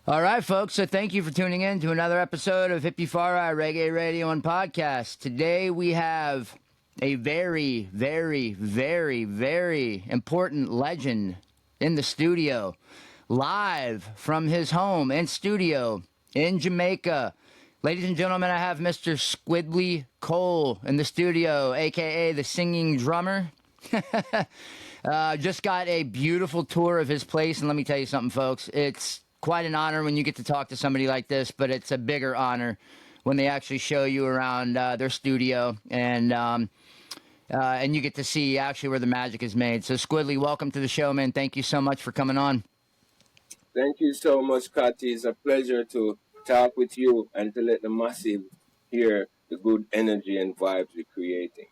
All right, folks. So thank you for tuning in to another episode of Hippie Fari Reggae Radio and Podcast. Today we have a very, very, very, very important legend in the studio, live from his home and studio in Jamaica. Ladies and gentlemen, I have Mr. Squidly Cole in the studio, aka the singing drummer. Just got a beautiful tour of his place, and let me tell you something, folks. It's quite an honor when you get to talk to somebody like this, but it's a bigger honor when they actually show you around their studio and you get to see actually where the magic is made. So, Squidly, welcome to the show, man. Thank you so much for coming on. Thank you so much, Scotty. It's a pleasure to talk with you and to let the massive hear the good energy and vibes we're creating.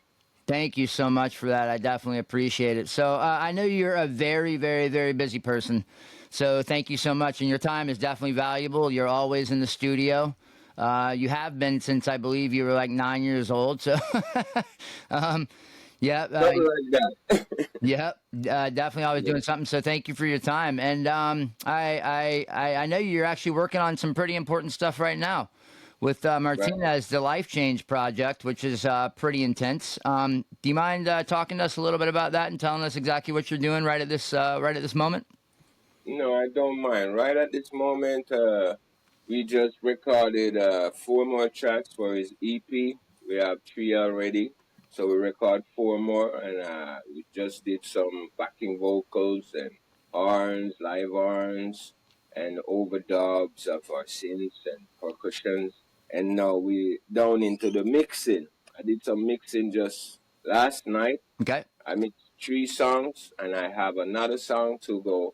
Thank you so much for that. I definitely appreciate it. So I know you're a very, very, very busy person. So thank you so much. And your time is definitely valuable. You're always in the studio. You have been since I believe you were like 9 years old. So, yeah, Something like that. yeah, definitely always Yeah. doing something. So thank you for your time. And I know you're actually working on some pretty important stuff right now with Right. Martinez, the Life Change Project, which is pretty intense. Do you mind talking to us a little bit about that and telling us exactly what you're doing right at this moment? No, I don't mind. Right at this moment, we just recorded four more tracks for his EP. We have three already. So we record four more, and we just did some backing vocals and horns, live horns, and overdubs of our synths and percussions. And now we down into the mixing. I did some mixing just last night. Okay. I mixed three songs, and I have another song to go,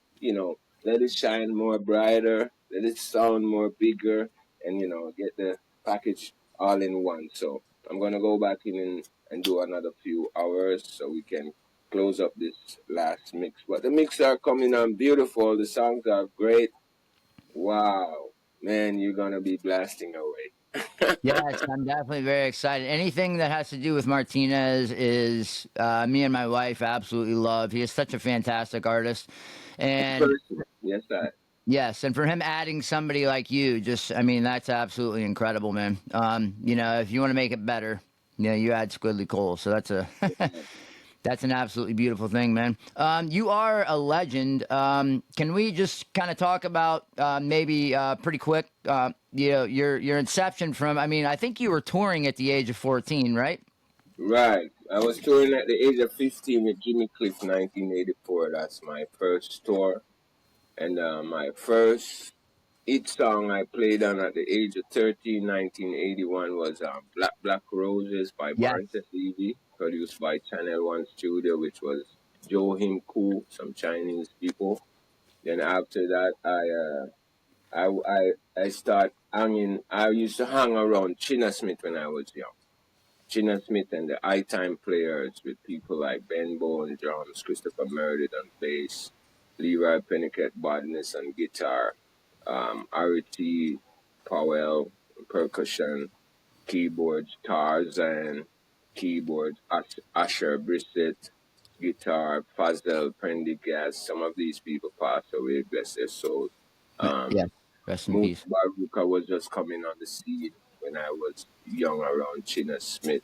let it shine more brighter, let it sound more bigger, and, get the package all in one. So I'm going to go back in and do another few hours so we can close up this last mix. But the mix are coming on beautiful. The songs are great. Wow. Man, you're going to be blasting away. Yes, I'm definitely very excited. Anything that has to do with Martinez is me and my wife absolutely love. He is such a fantastic artist, and Person. Yes, I. yes, and for him adding somebody like you, just I mean that's absolutely incredible, man. If you want to make it better, you add Squidly Cole, so that's a that's an absolutely beautiful thing, man. You are a legend. Can we just kind of talk about maybe pretty quick, your inception from? I mean, I think you were touring at the age of 14, right? Right. I was touring at the age of 15 with Jimmy Cliff 1984. That's my first tour. And my first hit song I played on at the age of 13, 1981 was Black Black Roses by Yes. Martinez, produced by Channel 1 Studio, which was Joe Him Koo, some Chinese people. Then after that, I start hanging. I used to hang around China Smith when I was young. Gina Smith and the high time players with people like Ben Bow on drums, Christopher Meredith on bass, Leroy Pennicut Martinez on guitar, R.T. Powell on percussion, keyboards, Tarzan, keyboards, Asher Brissett, guitar, Fazell Prendergast. Some of these people passed away, bless their souls. Yeah. Um, Rest in Moose peace. Baruka was just coming on the scene when I was young around China Smith,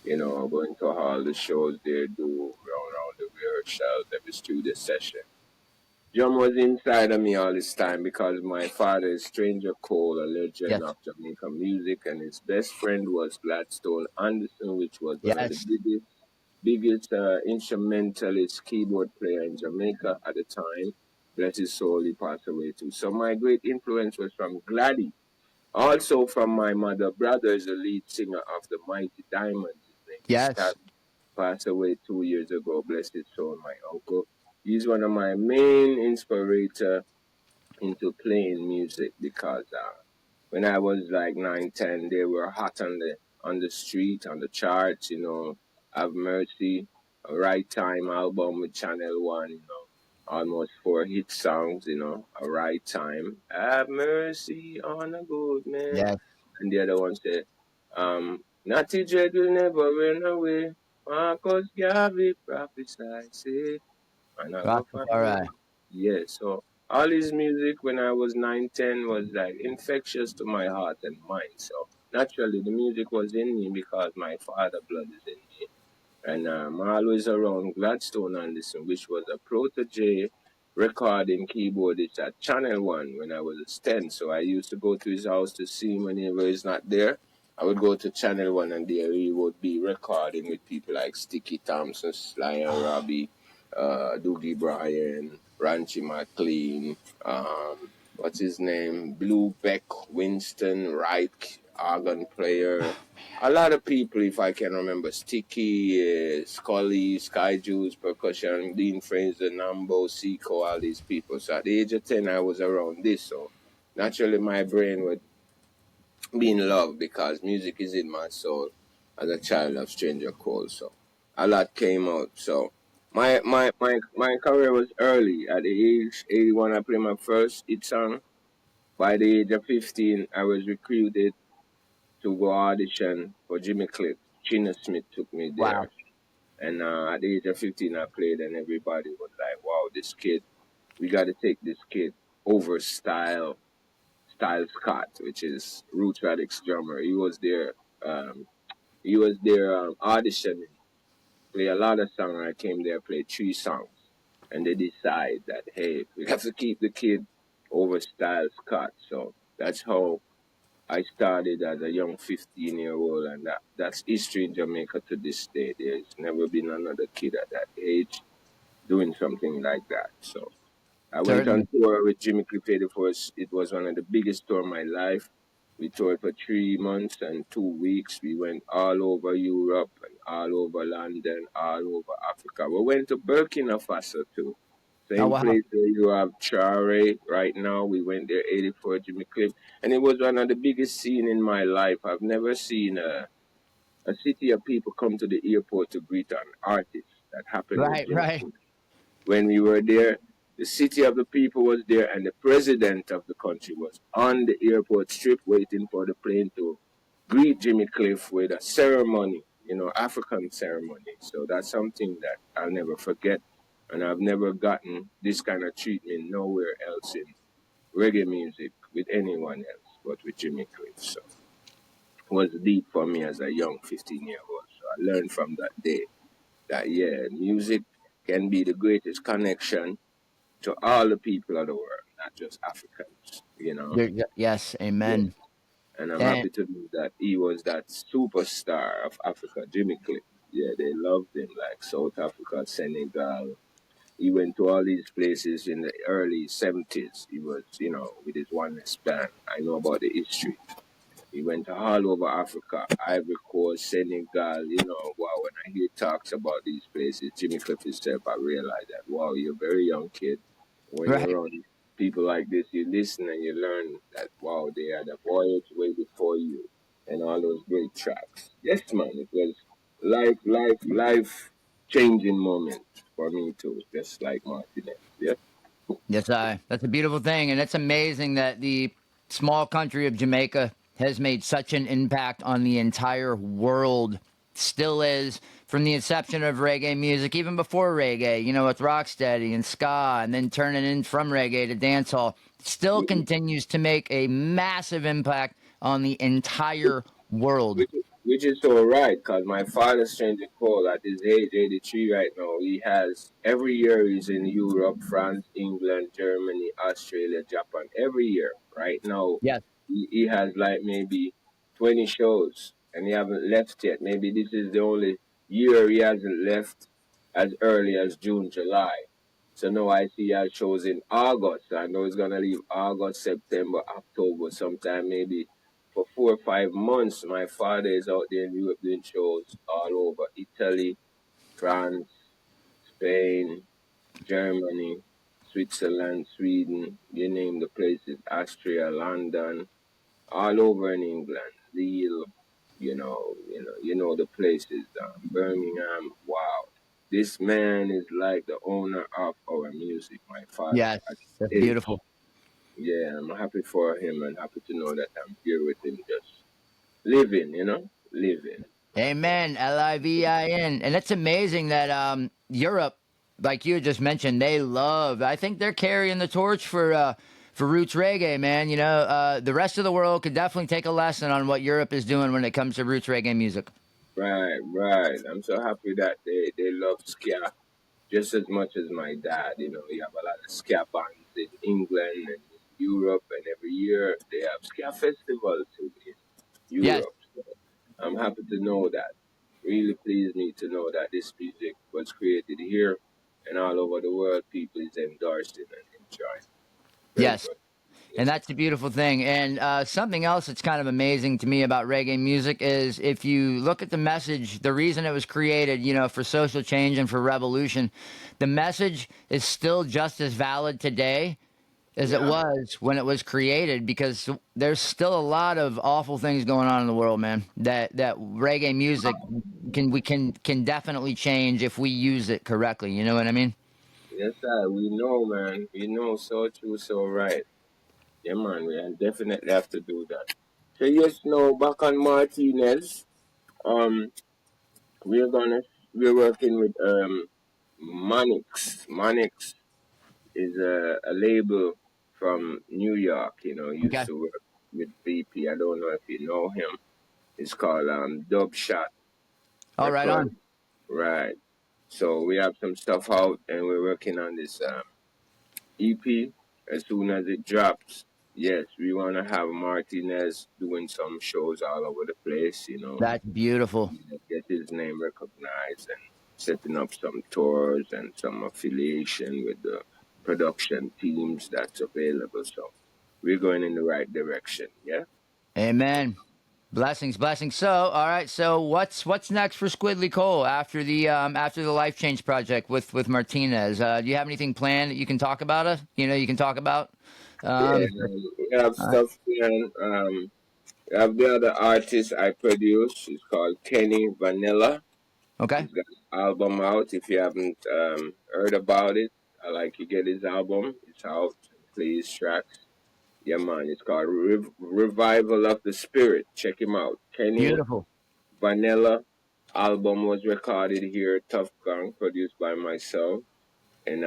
going to all the shows they do around the rehearsals, every studio session. John was inside of me all this time because my father is Stranger Cole, a legend Yes. of Jamaican music, and his best friend was Gladstone Anderson, which was one of the Yes. biggest instrumentalist keyboard player in Jamaica at the time. Bless his soul, he passed away too. So my great influence was from Gladdy. Also from my mother brother is the lead singer of the Mighty Diamonds. His name is Yes. Scotty. Passed away 2 years ago. Bless his soul, my uncle. He's one of my main inspirator into playing music because when I was like 9, 10, they were hot on the street, on the charts, Have Mercy, a Right Time album with Channel One, almost four hit songs, a Right Time, Have Mercy on a Good Man. Yes. And the other one said, Natty Dread will never run away. Marcus Garvey prophesy, say, and I go find Rastafari. him. Yeah, so all his music when I was 9, 10 was like infectious to my heart and mind. So naturally, the music was in me because my father blood is in me. And I'm always around Gladstone and listen, which was a protege recording keyboardist at Channel One when I was 10. So I used to go to his house to see him whenever he's not there. I would go to Channel One and there he would be recording with people like Sticky Thompson, Sly and Robbie, Doogie Bryan, Ranchi McLean, what's his name? Blue Beck, Winston, Wright, organ player. A lot of people, if I can remember, Sticky, Scully, Sky Juice, Percussion, Dean Fraser, Nambo, Seco, all these people. So at the age of 10, I was around this. So naturally, my brain would be in love because music is in my soul as a child of Stranger Cole. So a lot came out. So my career was early. At the age 81, I played my first hit song. By the age of 15, I was recruited to go audition for Jimmy Cliff. Chino Smith took me Wow. there. And at the age of 15, I played, and everybody was like, wow, this kid, we got to take this kid over Style Scott, which is Roots Radix drummer. Um, he was there auditioning, play a lot of songs. I came there, played 3 songs. And they decide that, hey, we have to keep the kid over Style Scott. So that's how I started as a young 15-year-old, and that's history in Jamaica to this day. There's never been another kid at that age doing something like that. So I went on Certainly. tour with Jimmy Cliff first. It was one of the biggest tour of my life. We toured for 3 months and 2 weeks. We went all over Europe and all over London, all over Africa. We went to Burkina Faso too. Oh Same wow. place where you have Chare right now. We went there 84 Jimmy Cliff. And it was one of the biggest scene in my life. I've never seen a city of people come to the airport to greet an artist. That happened with Right, Jimmy right. Cliff. When we were there, the city of the people was there, and the president of the country was on the airport strip waiting for the plane to greet Jimmy Cliff with a ceremony, African ceremony. So that's something that I'll never forget. And I've never gotten this kind of treatment nowhere else in reggae music with anyone else but with Jimmy Cliff. So it was deep for me as a young 15-year-old. So I learned from that day that, yeah, music can be the greatest connection to all the people of the world, not just Africans. Yes, Yeah. amen. And I'm And happy to know that he was that superstar of Africa, Jimmy Cliff. Yeah, they loved him like South Africa, Senegal. He went to all these places in the early 70s. He was, with his one band. I know about the history. He went all over Africa, Ivory Coast, Senegal. Wow, when I hear talks about these places, Jimmy Cliff himself, I realize that, wow, you're a very young kid. When you're right. around people like this, you listen and you learn that, wow, they had a voyage way before you and all those great tracks. Yes, man, it was life changing moment for me too, just like Martinez. Yeah. Yes, I. That's a beautiful thing, and it's amazing that the small country of Jamaica has made such an impact on the entire world. Still is from the inception of reggae music, even before reggae. With rocksteady and ska, and then turning in from reggae to dancehall. Still continues to make a massive impact on the entire world. Which is so right, because my father's Stranger Cole at his age, 83 right now, he has, every year he's in Europe, France, England, Germany, Australia, Japan, every year. Right now, Yes. he has like maybe 20 shows, and he haven't left yet. Maybe this is the only year he hasn't left as early as June, July. So now I see he has shows in August. I know he's going to leave August, September, October, sometime maybe for 4 or 5 months. My father is out there in Europe doing shows all over Italy, France, Spain, Germany, Switzerland, Sweden, you name the places, Austria, London, all over in England, Lille, you know the places, Birmingham. Wow, this man is like the owner of our music. My father Yes. at That's his age. beautiful. Yeah, I'm happy for him and happy to know that I'm here with him, just living. So Amen. Livin. And it's amazing that Europe like you just mentioned, they love. I think they're carrying the torch for roots reggae, man. You know, the rest of the world could definitely take a lesson on what Europe is doing when it comes to roots reggae music. Right, right. I'm so happy that they love ska just as much as my dad. You know, we have a lot of ska bands in England and in Europe, and every year they have ska festivals in Yes, Europe. So I'm happy to know that. Really pleased me to know that this music was created here and all over the world. People is endorsing and enjoying. Very yes. good. And Yes. that's the beautiful thing. And something else that's kind of amazing to me about reggae music is if you look at the message, the reason it was created, you know, for social change and for revolution, the message is still just as valid today as it Yeah. was when it was created because there's still a lot of awful things going on in the world, man. That reggae music can definitely change if we use it correctly. You know what I mean? Yes, sir. We know, man. We know so true, so right. Yeah, man. We definitely have to do that. So yes, now back on Martinez. Um, we're gonna we're working with Manix. Manix is a label from New York. You know, used Okay. to work with BP. I don't know if you know him. It's called Dub Shot All right, Record. on. Right. So we have some stuff out, and we're working on this EP. As soon as it drops, yes, we want to have Martinez doing some shows all over the place. You know, That's beautiful. get his name recognized and setting up some tours and some affiliation with the production teams that's available. So we're going in the right direction. Yeah. Amen. Blessings, blessings. So, all right. So, what's next for Squidly Cole after the Life Change project with Martinez? Do you have anything planned that you can talk about? You know, you can talk about. Yeah, Um, we have all right. stuff planned. We have the other artist I produce. It's called Kenny Vanilla. Okay. He's got an album out. If you haven't heard about it, I like you get his album. It's out. Play his tracks. Yeah, man. It's called Revival of the Spirit. Check him out. Kenny Beautiful. Vanilla. Album was recorded here, Tough Gang, produced by myself. And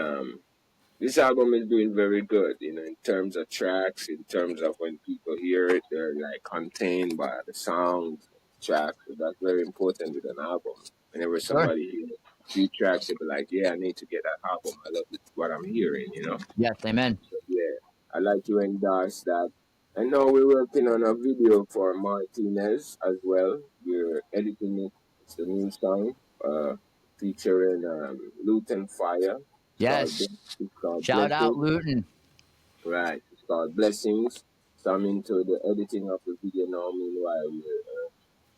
this album is doing very good, you know, in terms of tracks, in terms of when people hear it, they're like contained by the sound tracks. So that's very important with an album. Whenever Sure. somebody hears a few tracks, they'll be like, yeah, I need to get that album. I love what I'm hearing, you know. Yes. Amen. So, yeah, I like to endorse that. And now we're working on a video for Martinez as well. We're editing it. It's a new song featuring Luton Fire. It's called Yes. it's called Shout out Blessings. Luton. Right. It's called Blessings. So I'm into the editing of the video now. Meanwhile, we're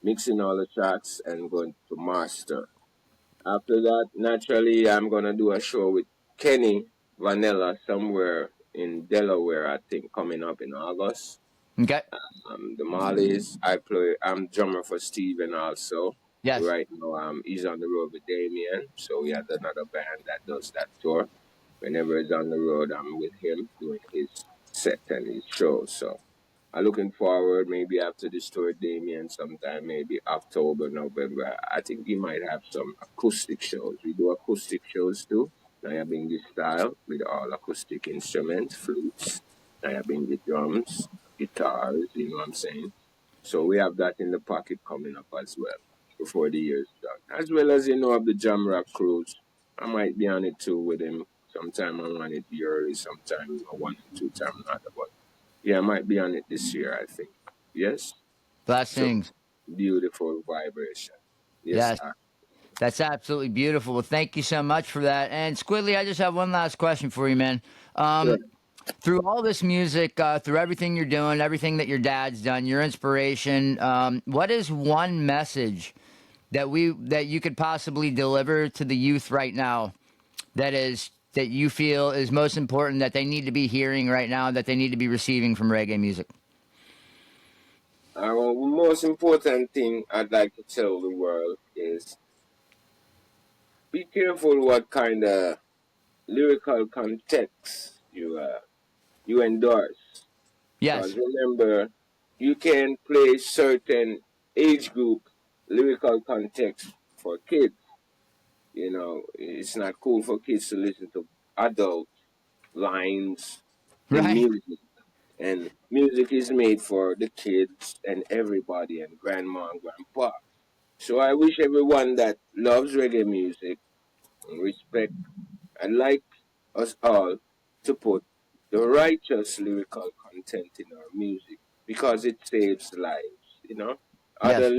mixing all the tracks and going to master. After that, naturally, I'm gonna do a show with Kenny Vanilla somewhere in Delaware. I think coming up in August. Okay. The Marleys. I'm drummer for Steven also. Yes. Right now, he's on the road with Damien. So we have another band that does that tour. Whenever he's on the road, I'm with him doing his set and his show. So I'm looking forward. Maybe after this tour, Damien, sometime maybe October, November. I think he might have some acoustic shows. We do acoustic shows too. I have been this style with all acoustic instruments, flutes. I have been the drums, guitars. You know what I'm saying? So we have that in the pocket coming up as well before the year's done. As well as of the Jam Rock cruise. I might be on it too with him. Sometime I'm on it yearly, sometime one and two time not. But yeah, I might be on it this year, I think. Yes? So Blessings. beautiful vibration. Yes, Yes. That's absolutely beautiful. Well, thank you so much for that. And Squidly, I just have one last question for you, man. sure. Through all this music, through everything you're doing, everything that your dad's done, your inspiration, what is one message that you could possibly deliver to the youth right now that you feel is most important that they need to be hearing right now, that they need to be receiving from reggae music? Well, the most important thing I'd like to tell the world is be careful what kind of lyrical context you endorse. Because Yes. remember, you can play certain age group lyrical context for kids, You know, it's not cool for kids to listen to adult lines in Right. music. And music is made for the kids and everybody and grandma and grandpa. So I wish everyone that loves reggae music and respect and like us all to put the righteous lyrical content in our music because it saves lives, you know. Yes.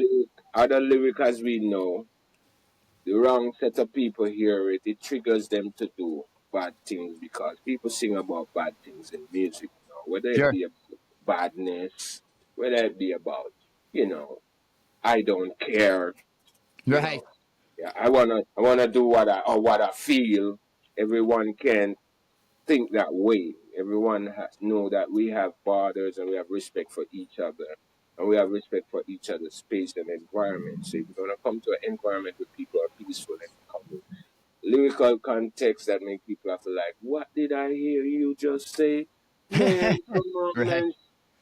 Other lyric as we know, the wrong set of people hear it, it triggers them to do bad things because people sing about bad things in music, you know, whether it Sure. be about badness, whether it be about, you know, I don't care, you know. Right. Yeah, I wanna do what I feel. Everyone can think that way. Everyone has know that we have borders and we have respect for each other. And we have respect for each other's space and environment. So if you're gonna come to an environment where people are peaceful and come with lyrical context that make people have to like, what did I hear you just say? Man, come on, Right. man.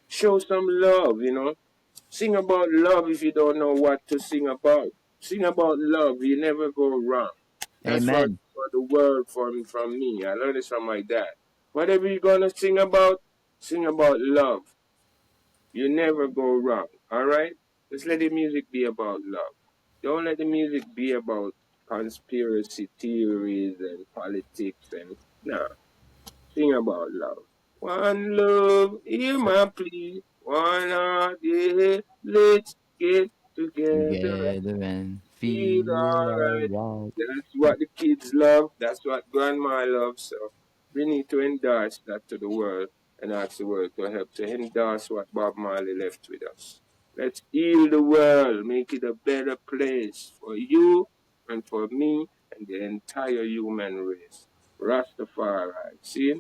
Show some love, you know. Sing about love if you don't know what to sing about. Sing about love. You never go wrong. That's Amen. for the word from me. I learned it from my dad. Whatever you're gonna sing about love. You never go wrong. All right. Just let the music be about love. Don't let the music be about conspiracy theories and politics and nah. Sing about love. One love, hear my plea. One heart, yeah. Let's get together and Together and feel feel alright. alright. That's what the kids love. That's what grandma loves. So we need to endorse that to the world and ask the world to help to endorse what Bob Marley left with us. Let's heal the world, make it a better place for you and for me and the entire human race. Rastafari. See?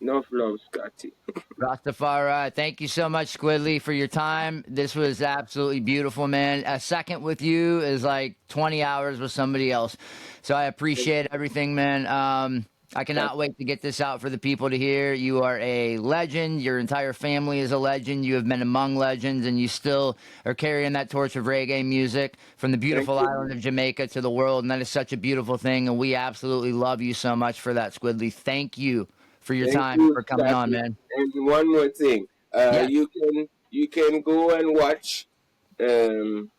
Enough love, Scotty. Rastafari, thank you so much, Squidly, for your time. This was absolutely beautiful, man. A second with you is like 20 hours with somebody else. So I appreciate everything, man. I Scott, cannot wait to get this out for the people to hear. You are a legend. Your entire family is a legend. You have been among legends, and you still are carrying that torch of reggae music from the thank beautiful you. island of Jamaica to the world. And that is such a beautiful thing. And we absolutely love you so much for that, Squidly. Thank you for your Thank time, you, for coming on, Scotty. man. And one more thing. Yes. You can go and watch um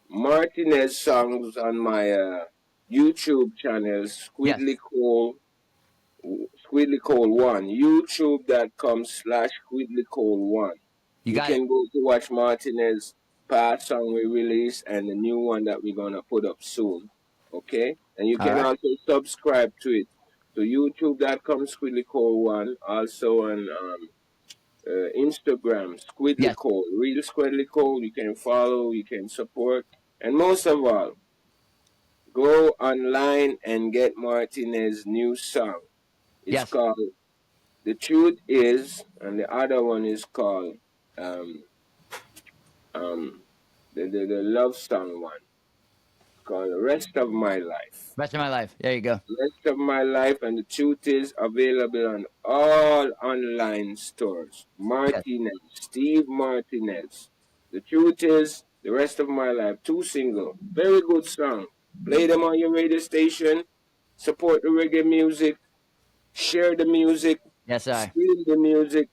Martinez songs on my YouTube channel, Yes. Squidly Cole 1. YouTube.com/Squidly Cole 1. You You got it. can go to watch Martinez past song we released and the new one that we're gonna put up soon. Okay? And you All can right. also subscribe to it. So YouTube.com/Squidly Cole 1. Also on Instagram, Squidly Yes. Cole, real Squidly Cole. You can follow, you can support, and most of all, go online and get Martinez's new song. It's Yes. called "The Truth Is," and the other one is called um um the love song one. It's called "The Rest of My Life." Rest of my life. There you go. Rest of My Life and The Truth Is available on all online stores. Yes. Martinez, Steve Martinez. The Truth Is The Rest of My Life. Two single. Very good song. Play them on your radio station. Support the reggae music. Share the music. Yes, I. Stream the music.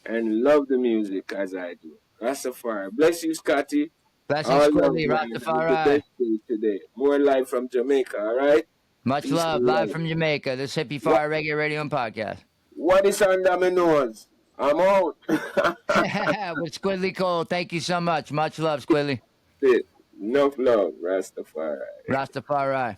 And love the music as I do. Rastafari. Bless you, Scotty. Blessings, All love, Squidly. man. Have the Rastafari. best day today. More live from Jamaica, all right? Much Peace love. and Live love. from Jamaica. This Hippie What? Fari Reggae Radio and Podcast. What is under my nose? I'm out. With Squidly Cole. Thank you so much. Much love, Squidly. Enough love, Rastafari. Rastafari.